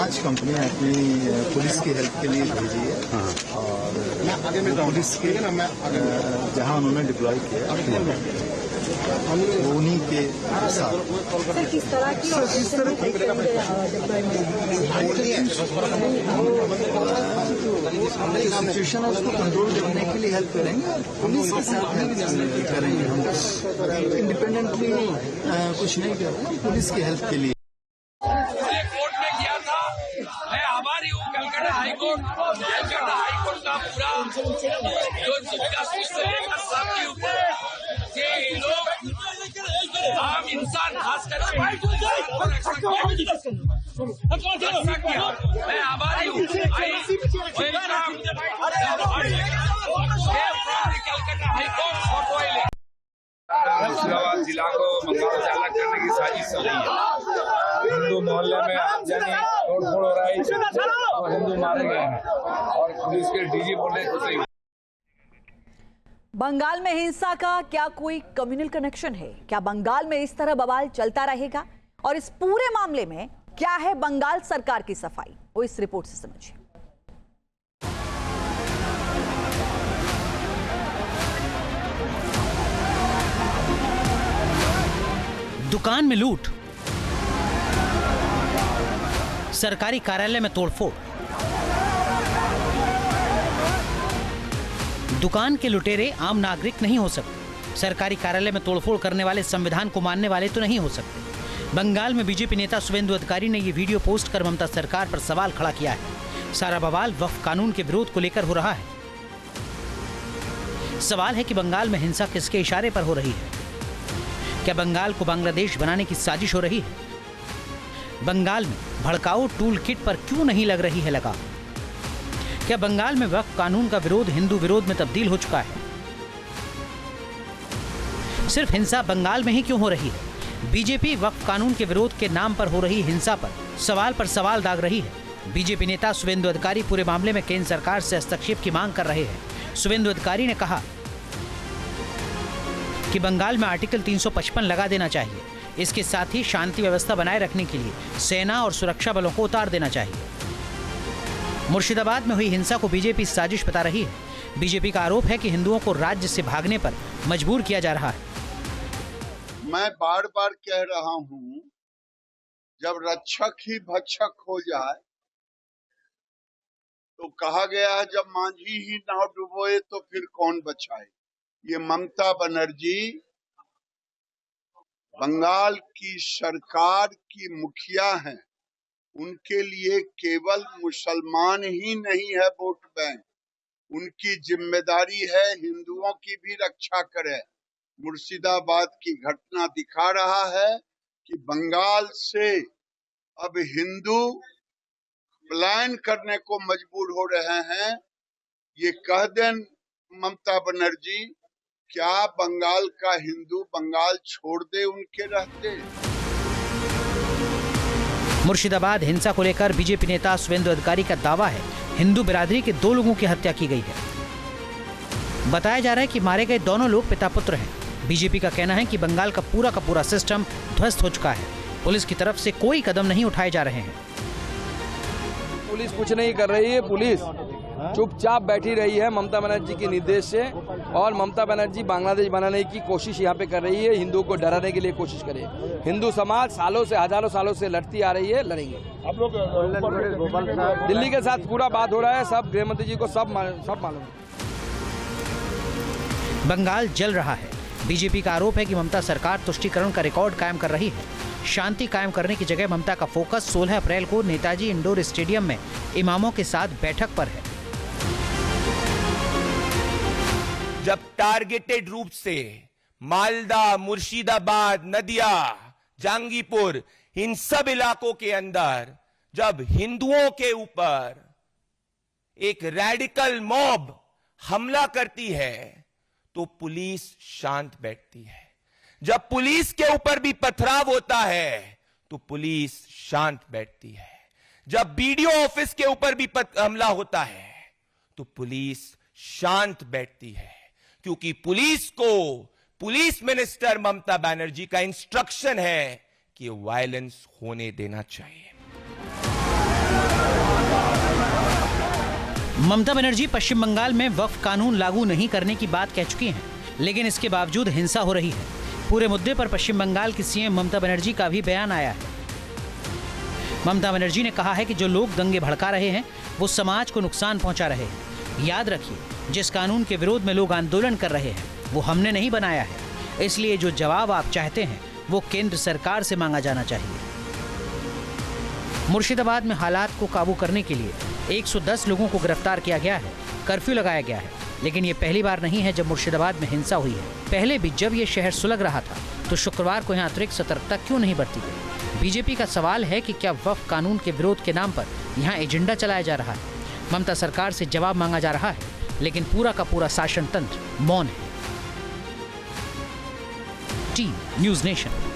5 कंपनियां अपनी पुलिस की हेल्प के लिए भेजी है और पुलिस के जहां उन्होंने डिप्लॉय किया वो उन्हीं के साथ। सर किस तरह की सिचुएशन है उसको कंट्रोल करने के लिए हेल्प करेंगे और पुलिस के साथ हेल्प करेंगे। हम इंडिपेंडेंटली कुछ नहीं कर रहे हैं, पुलिस की हेल्प के लिए। कोर्ट में किया था, मैं आभारी हूँ कलकत्ता हाईकोर्ट का पूरा जो जीविका से लेकर सबके ऊपर ये लोग आम इंसान खास करके मैं आभारी हूँ। कलकत्ता हाईकोर्ट मुर्शिदाबाद जिला को बंगाल से अलग करने की साजिश हो रही है। हिंदू मोहल्ले में आगजनी तोड़फोड़ हो रहा है और हिंदू मारे गए हैं और पुलिस के डीजी बोले कुछ नहीं। बंगाल में हिंसा का क्या कोई कम्युनल कनेक्शन है? क्या बंगाल में इस तरह बवाल चलता रहेगा? और इस पूरे मामले में क्या है बंगाल सरकार की सफाई, वो इस रिपोर्ट से समझिए। दुकान में लूट, सरकारी कार्यालय में तोड़फोड़, दुकान के लुटेरे आम नागरिक नहीं हो सकते। सरकारी कार्यालय में तोड़फोड़ करने वाले संविधान को मानने वाले तो नहीं हो सकते। बंगाल में बीजेपी नेता शुवेंदु अधिकारी ने यह वीडियो पोस्ट कर ममता सरकार पर सवाल खड़ा किया है। सारा बवाल वक्फ कानून के विरोध को लेकर हो रहा है। सवाल है कि बंगाल में हिंसा किसके इशारे पर हो रही है? क्या बंगाल को बांग्लादेश बनाने की साजिश हो रही है? बंगाल में भड़काऊ टूल किट पर क्यों नहीं लग रही है लगाम? क्या बंगाल में वक्फ कानून का विरोध हिंदू विरोध में तब्दील हो चुका है? सिर्फ हिंसा बंगाल में ही क्यों हो रही है? बीजेपी वक्फ कानून के विरोध के नाम पर हो रही हिंसा पर सवाल दाग रही है। बीजेपी नेता शुवेंदु अधिकारी पूरे मामले में केंद्र सरकार से हस्तक्षेप की मांग कर रहे हैं। शुवेंदु अधिकारी ने कहा कि बंगाल में आर्टिकल 355 लगा देना चाहिए। इसके साथ ही शांति व्यवस्था बनाए रखने के लिए सेना और सुरक्षा बलों को उतार देना चाहिए। मुर्शिदाबाद में हुई हिंसा को बीजेपी साजिश बता रही है। बीजेपी का आरोप है कि हिंदुओं को राज्य से भागने पर मजबूर किया जा रहा है। मैं बार बार कह रहा हूं, जब रक्षक ही भक्षक हो जाए तो कहा गया है जब मांझी ही नाव डुबोए तो फिर कौन बचाए। ये ममता बनर्जी बंगाल की सरकार की मुखिया हैं। उनके लिए केवल मुसलमान ही नहीं है वोट बैंक, उनकी जिम्मेदारी है हिंदुओं की भी रक्षा करें। मुर्शिदाबाद की घटना दिखा रहा है कि बंगाल से अब हिंदू पलायन करने को मजबूर हो रहे हैं। ये कह दें ममता बनर्जी, क्या बंगाल का हिंदू बंगाल छोड़ दे उनके रहते? मुर्शिदाबाद हिंसा को लेकर बीजेपी नेता शुवेंदु अधिकारी का दावा है हिंदू बिरादरी के 2 लोगों की हत्या की गई है। बताया जा रहा है कि मारे गए दोनों लोग पिता पुत्र हैं। बीजेपी का कहना है कि बंगाल का पूरा सिस्टम ध्वस्त हो चुका है। पुलिस की तरफ से कोई कदम नहीं उठाए जा रहे हैं। पुलिस कुछ नहीं कर रही है। पुलिस चुपचाप बैठी रही है ममता बनर्जी के निर्देश से, और ममता बनर्जी बांग्लादेश बनाने की कोशिश यहाँ पे कर रही है। हिंदुओं को डराने के लिए कोशिश करे। हिंदू समाज सालों से, हजारों सालों से लड़ती आ रही है, लड़ेंगे। आप लोग दिल्ली के साथ पूरा बात हो रहा है, सब गृह मंत्री जी को सब मालूम है। बंगाल जल रहा है। बीजेपी का आरोप है कि ममता सरकार तुष्टीकरण का रिकॉर्ड कायम कर रही है। शांति कायम करने की जगह ममता का फोकस 16 अप्रैल को नेताजी इंडोर स्टेडियम में इमामों के साथ बैठक पर है। जब टारगेटेड रूप से मालदा, मुर्शिदाबाद, नदिया, जहांगीरपुर, इन सब इलाकों के अंदर जब हिंदुओं के ऊपर एक रैडिकल मॉब हमला करती है तो पुलिस शांत बैठती है। जब पुलिस के ऊपर भी पथराव होता है तो पुलिस शांत बैठती है। जब बीडीओ ऑफिस के ऊपर भी हमला होता है तो पुलिस शांत बैठती है, क्योंकि पुलिस को पुलिस मिनिस्टर ममता बनर्जी का इंस्ट्रक्शन है कि वायलेंस होने देना चाहिए। ममता बनर्जी पश्चिम बंगाल में वक्फ कानून लागू नहीं करने की बात कह चुकी हैं, लेकिन इसके बावजूद हिंसा हो रही है। पूरे मुद्दे पर पश्चिम बंगाल की सीएम ममता बनर्जी का भी बयान आया है। ममता बनर्जी ने कहा है कि जो लोग दंगे भड़का रहे हैं वो समाज को नुकसान पहुंचा रहे हैं। याद रखिए, जिस कानून के विरोध में लोग आंदोलन कर रहे हैं वो हमने नहीं बनाया है, इसलिए जो जवाब आप चाहते हैं वो केंद्र सरकार से मांगा जाना चाहिए। मुर्शिदाबाद में हालात को काबू करने के लिए 110 लोगों को गिरफ्तार किया गया है, कर्फ्यू लगाया गया है, लेकिन ये पहली बार नहीं है जब मुर्शिदाबाद में हिंसा हुई है। पहले भी जब ये शहर सुलग रहा था तो शुक्रवार को यहाँ अतिरिक्त सतर्कता क्यों नहीं बरती गई? बीजेपी का सवाल है कि क्या वक्फ कानून के विरोध के नाम पर यहाँ एजेंडा चलाया जा रहा है? ममता सरकार से जवाब मांगा जा रहा है, लेकिन पूरा का पूरा शासन तंत्र मौन है। Team news nation.